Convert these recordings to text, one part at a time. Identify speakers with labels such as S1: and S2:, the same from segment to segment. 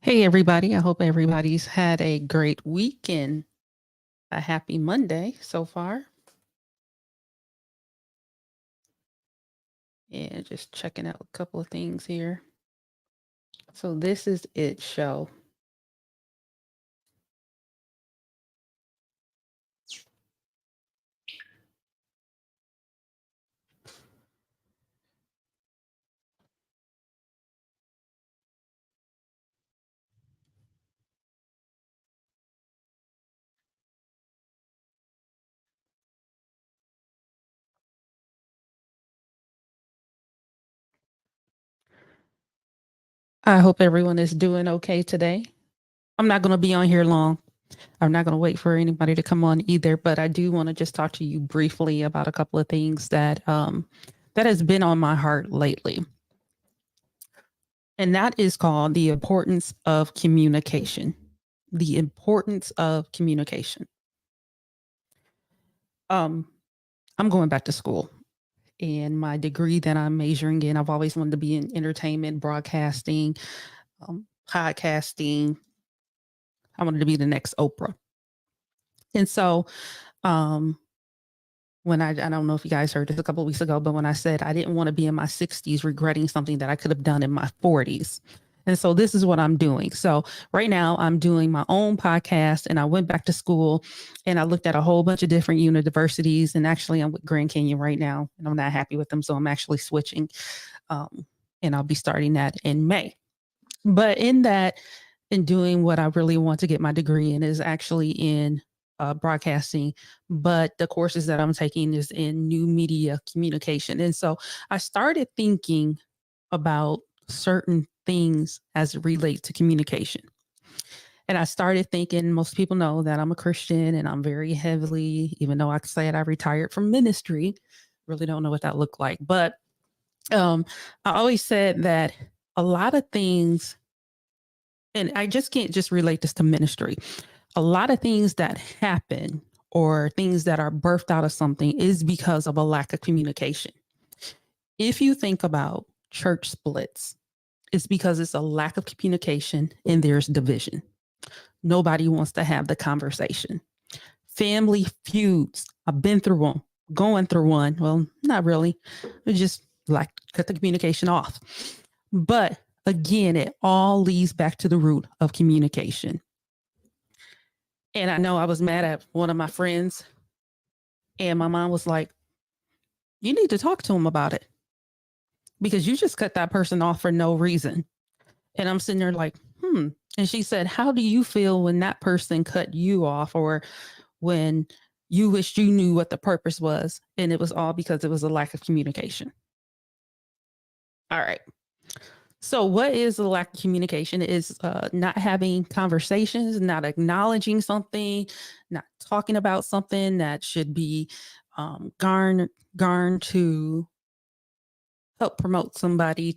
S1: Hey, everybody. I hope everybody's had a great week and a happy Monday so far. And just checking out a couple of things here. So, this is It Show. I hope everyone is doing okay today. I'm not going to be on here long. I'm not going to wait for anybody to come on either, but I do want to just talk to you briefly about a couple of things that has been on my heart lately. And that is called the importance of communication. The importance of communication. Um, I'm going back to school, and my degree that I'm majoring in, I've always wanted to be in entertainment, broadcasting, podcasting. I wanted to be the next Oprah. And so, um, when I don't know if you guys heard this a couple of weeks ago, but when I said I didn't want to be in my 60s regretting something that I could have done in my 40s. And so this is what I'm doing. So right now I'm doing my own podcast, and I went back to school and I looked at a whole bunch of different universities, and actually I'm with Grand Canyon right now and I'm not happy with them. So I'm actually switching. Um, and I'll be starting that in May. But in doing what I really want to get my degree in is actually in broadcasting, but the courses that I'm taking is in new media communication. And so I started thinking about certain things as it relates to communication. And I started thinking, most people know that I'm a Christian and I'm very heavily, even though I said I retired from ministry, really don't know what that looked like. But I always said that a lot of things, and I just can't just relate this to ministry. A lot of things that happen or things that are birthed out of something is because of a lack of communication. If you think about church splits, it's because it's a lack of communication and there's division. Nobody wants to have the conversation. Family feuds, I've been through one, going through one. Well, not really. It's just like cut the communication off. But again, it all leads back to the root of communication. And I know I was mad at one of my friends, and my mom was like, "You need to talk to him about it because you just cut that person off for no reason." And I'm sitting there like, hmm. And she said, "How do you feel when that person cut you off, or when you wished you knew what the purpose was and it was all because it was a lack of communication?" All right. So, what is the lack of communication? Is not having conversations, not acknowledging something, not talking about something that should be garnered to help promote somebody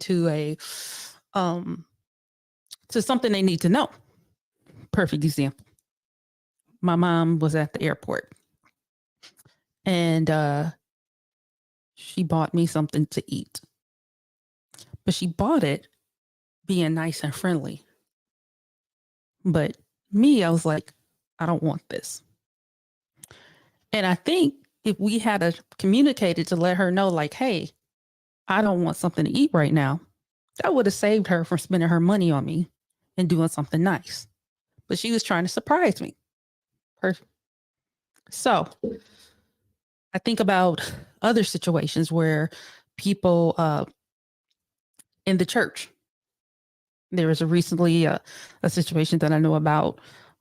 S1: um, to something they need to know. Perfect example. My mom was at the airport, and she bought me something to eat, but she bought it being nice and friendly. But me, I was like, I don't want this. And I think if we had communicated to let her know, like, hey, I don't want something to eat right now, that would have saved her from spending her money on me and doing something nice. But she was trying to surprise me. Perfect. So I think about other situations where people in the church, there was a situation that I know about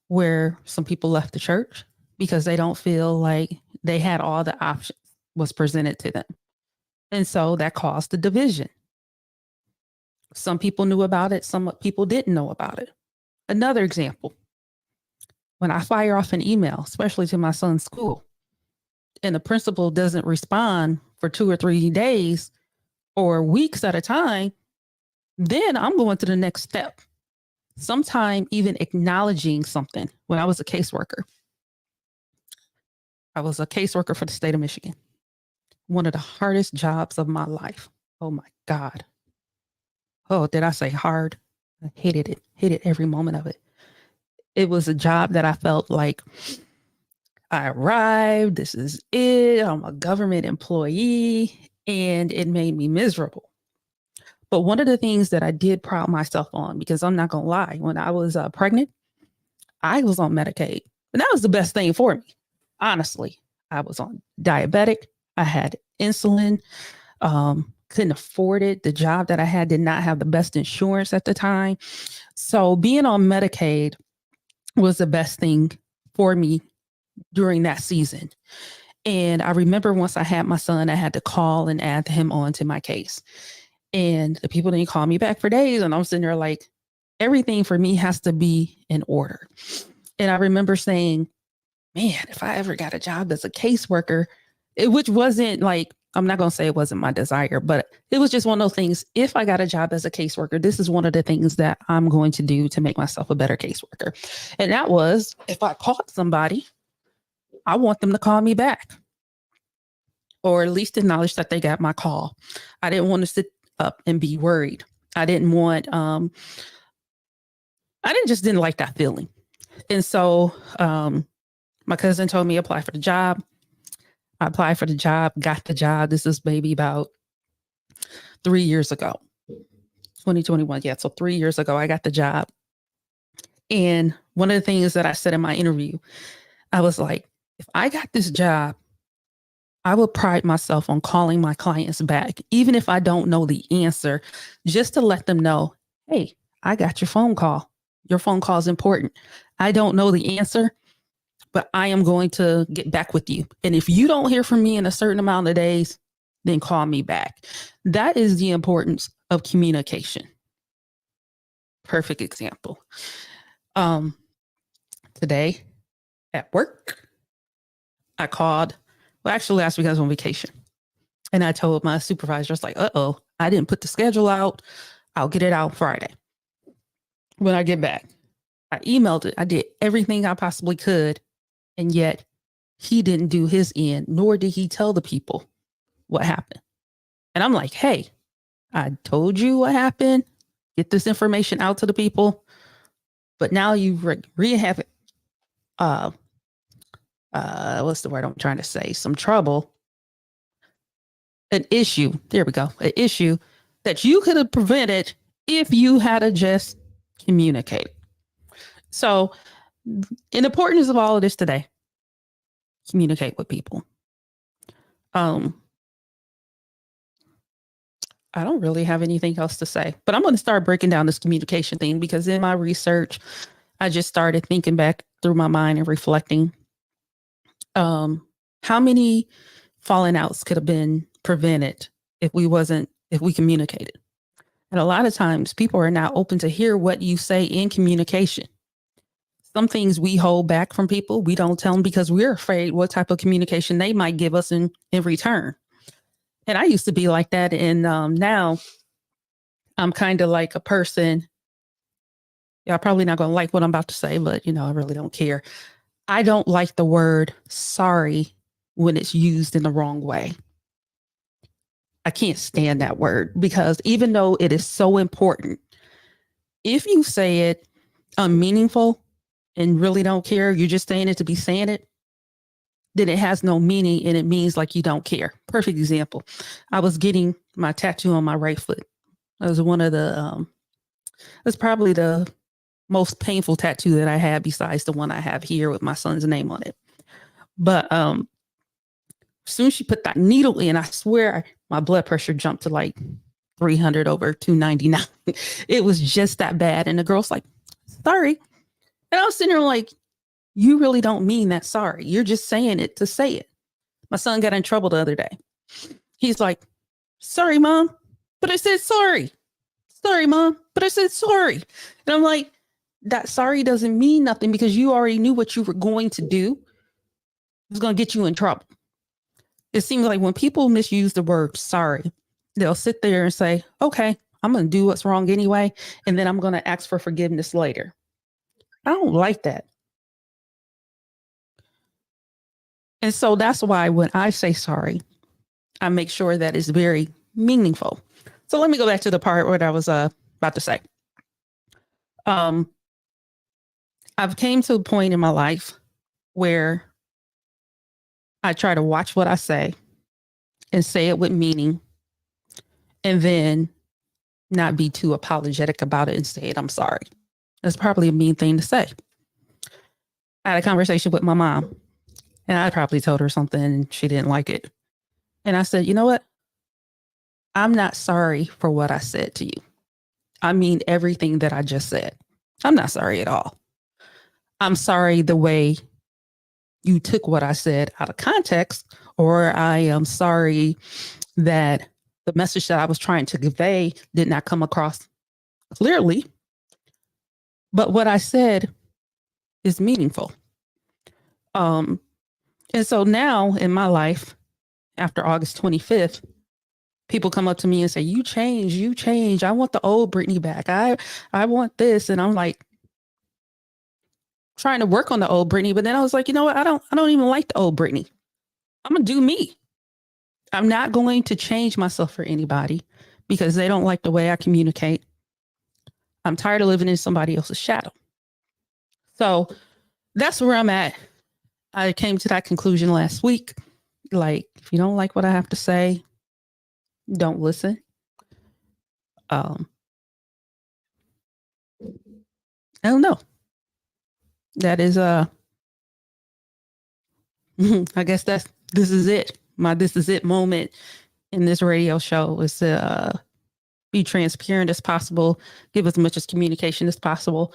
S1: where some people left the church because they don't feel like they had all the options was presented to them. And so that caused the division. Some people knew about it, some people didn't know about it. Another example, when I fire off an email, especially to my son's school, and the principal doesn't respond for 2 or 3 days or weeks at a time, then I'm going to the next step. Sometime even acknowledging something. When I was a caseworker for the state of Michigan. One of the hardest jobs of my life. Oh my God. Oh, did I say hard? I hated every moment of it. It was a job that I felt like I arrived, this is it, I'm a government employee, and it made me miserable. But one of the things that I did pride myself on, because I'm not going to lie, when I was pregnant, I was on Medicaid. And that was the best thing for me. Honestly, I was on diabetic. I had insulin. Couldn't afford it. The job that I had did not have the best insurance at the time. So being on Medicaid was the best thing for me during that season. And I remember once I had my son, I had to call and add him onto my case. And the people didn't call me back for days. And I'm sitting there like, everything for me has to be in order. And I remember saying, man, if I ever got a job as a caseworker, which wasn't like, I'm not going to say it wasn't my desire, but it was just one of those things. If I got a job as a caseworker, this is one of the things that I'm going to do to make myself a better caseworker. And that was, if I caught somebody, I want them to call me back, or at least acknowledge that they got my call. I didn't want to sit up and be worried. I didn't want, I didn't like that feeling. And so my cousin told me apply for the job. I applied for the job, got the job. This is maybe about 3 years ago, 2021. Yeah. So 3 years ago, I got the job. And one of the things that I said in my interview, I was like, if I got this job, I would pride myself on calling my clients back, even if I don't know the answer, just to let them know, hey, I got your phone call. Your phone call is important. I don't know the answer, but I am going to get back with you. And if you don't hear from me in a certain amount of days, then call me back. That is the importance of communication. Perfect example. Today at work, I called. Well, actually, last week I was on vacation. And I told my supervisor, I was like, I didn't put the schedule out. I'll get it out Friday when I get back. I emailed it. I did everything I possibly could. And yet he didn't do his end, nor did he tell the people what happened. And I'm like, hey, I told you what happened. Get this information out to the people. But now you have what's the word I'm trying to say? Some trouble. An issue. There we go. An issue that you could have prevented if you had just communicated. So, the importance of all of this today, communicate with people. I don't really have anything else to say, but I'm going to start breaking down this communication thing, because in my research, I just started thinking back through my mind and reflecting. How many falling outs could have been prevented if we communicated? And a lot of times people are not open to hear what you say in communication. Some things we hold back from people. We don't tell them because we're afraid what type of communication they might give us in return. And I used to be like that. And now I'm kind of like a person. Y'all probably not going to like what I'm about to say, but I really don't care. I don't like the word sorry when it's used in the wrong way. I can't stand that word, because even though it is so important, if you say it unmeaningful and really don't care, you're just saying it to be saying it, then it has no meaning and it means like you don't care. Perfect example. I was getting my tattoo on my right foot. That was one of the, that's probably the most painful tattoo that I had besides the one I have here with my son's name on it. But as soon as she put that needle in, I swear my blood pressure jumped to like 300 over 299. It was just that bad. And the girl's like, sorry. And I was sitting there like, you really don't mean that sorry. You're just saying it to say it. My son got in trouble the other day. He's like, sorry, Mom, but I said sorry. Sorry, Mom, but I said sorry. And I'm like, that sorry doesn't mean nothing, because you already knew what you were going to do. It was going to get you in trouble. It seems like when people misuse the word sorry, they'll sit there and say, okay, I'm going to do what's wrong anyway, and then I'm going to ask for forgiveness later. I don't like that. And so that's why when I say sorry, I make sure that it's very meaningful. So let me go back to the part what I was about to say. Um, I've came to a point in my life where I try to watch what I say and say it with meaning, and then not be too apologetic about it and say it, I'm sorry. That's probably a mean thing to say. I had a conversation with my mom, and I probably told her something and she didn't like it. And I said, you know what? I'm not sorry for what I said to you. I mean everything that I just said. I'm not sorry at all. I'm sorry the way you took what I said out of context, or I am sorry that the message that I was trying to convey did not come across clearly. But what I said is meaningful. And so now in my life, after August 25th, people come up to me and say, you change. I want the old Brittany back. I want this. And I'm like, trying to work on the old Brittany. But then I was like, you know what? I don't even like the old Brittany. I'm going to do me. I'm not going to change myself for anybody because they don't like the way I communicate. I'm tired of living in somebody else's shadow. So that's where I'm at. I came to that conclusion last week. Like, if you don't like what I have to say, don't listen. I don't know. That is I guess this is it. My this is it moment in this radio show is to be transparent as possible, give as much as communication as possible,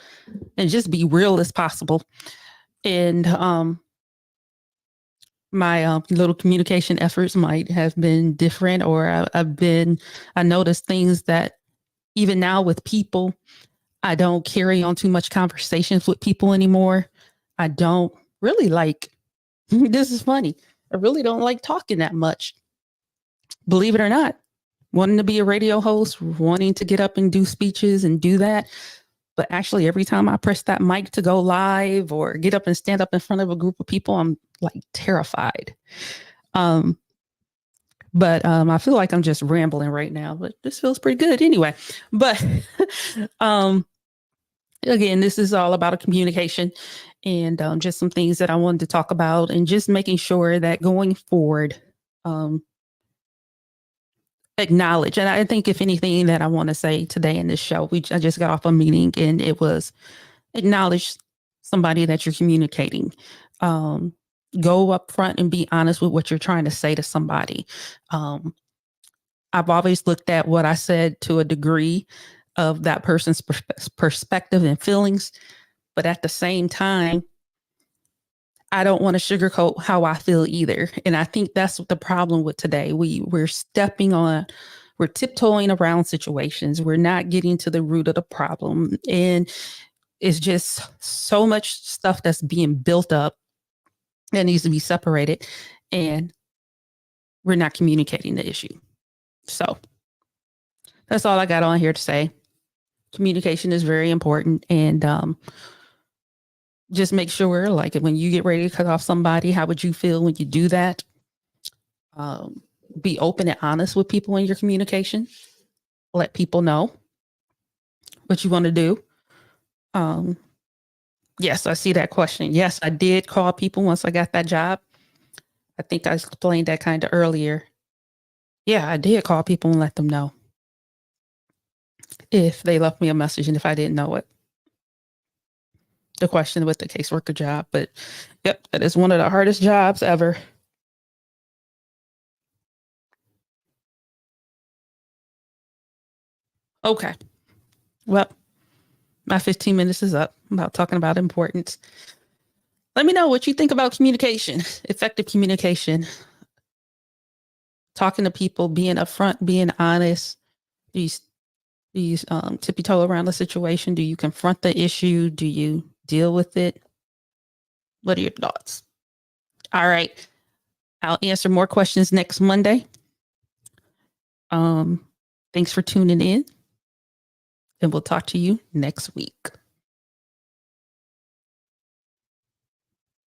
S1: and just be real as possible. And my little communication efforts might have been different, or I noticed things that even now with people, I don't carry on too much conversations with people anymore. I don't really like, this is funny. I really don't like talking that much. Believe it or not, wanting to be a radio host, wanting to get up and do speeches and do that. But actually, every time I press that mic to go live or get up and stand up in front of a group of people, I'm like terrified. But I feel like I'm just rambling right now, but this feels pretty good anyway. But again, this is all about a communication and just some things that I wanted to talk about, and just making sure that going forward, acknowledge. And I think if anything that I want to say today in this show, I just got off a meeting and it was acknowledge somebody that you're communicating. Go up front and be honest with what you're trying to say to somebody. I've always looked at what I said to a degree of that person's perspective and feelings, but at the same time, I don't want to sugarcoat how I feel either. And I think that's what the problem with today. We're tiptoeing around situations. We're not getting to the root of the problem. And it's just so much stuff that's being built up that needs to be separated. And we're not communicating the issue. So that's all I got on here to say. Communication is very important. And just make sure, like, when you get ready to cut off somebody, how would you feel when you do that? Be open and honest with people in your communication. Let people know what you want to do. Yes, I see that question. Yes, I did call people once I got that job. I think I explained that kind of earlier. Yeah, I did call people and let them know if they left me a message and if I didn't know it. The question with the caseworker job, but yep, that is one of the hardest jobs ever. Okay. Well, my 15 minutes is up about talking about importance. Let me know what you think about communication, effective communication, talking to people, being upfront, being honest. Do you tippy toe around the situation? Do you confront the issue? Do you deal with it? What are your thoughts? All right. I'll answer more questions next Monday. Thanks for tuning in, and we'll talk to you next week.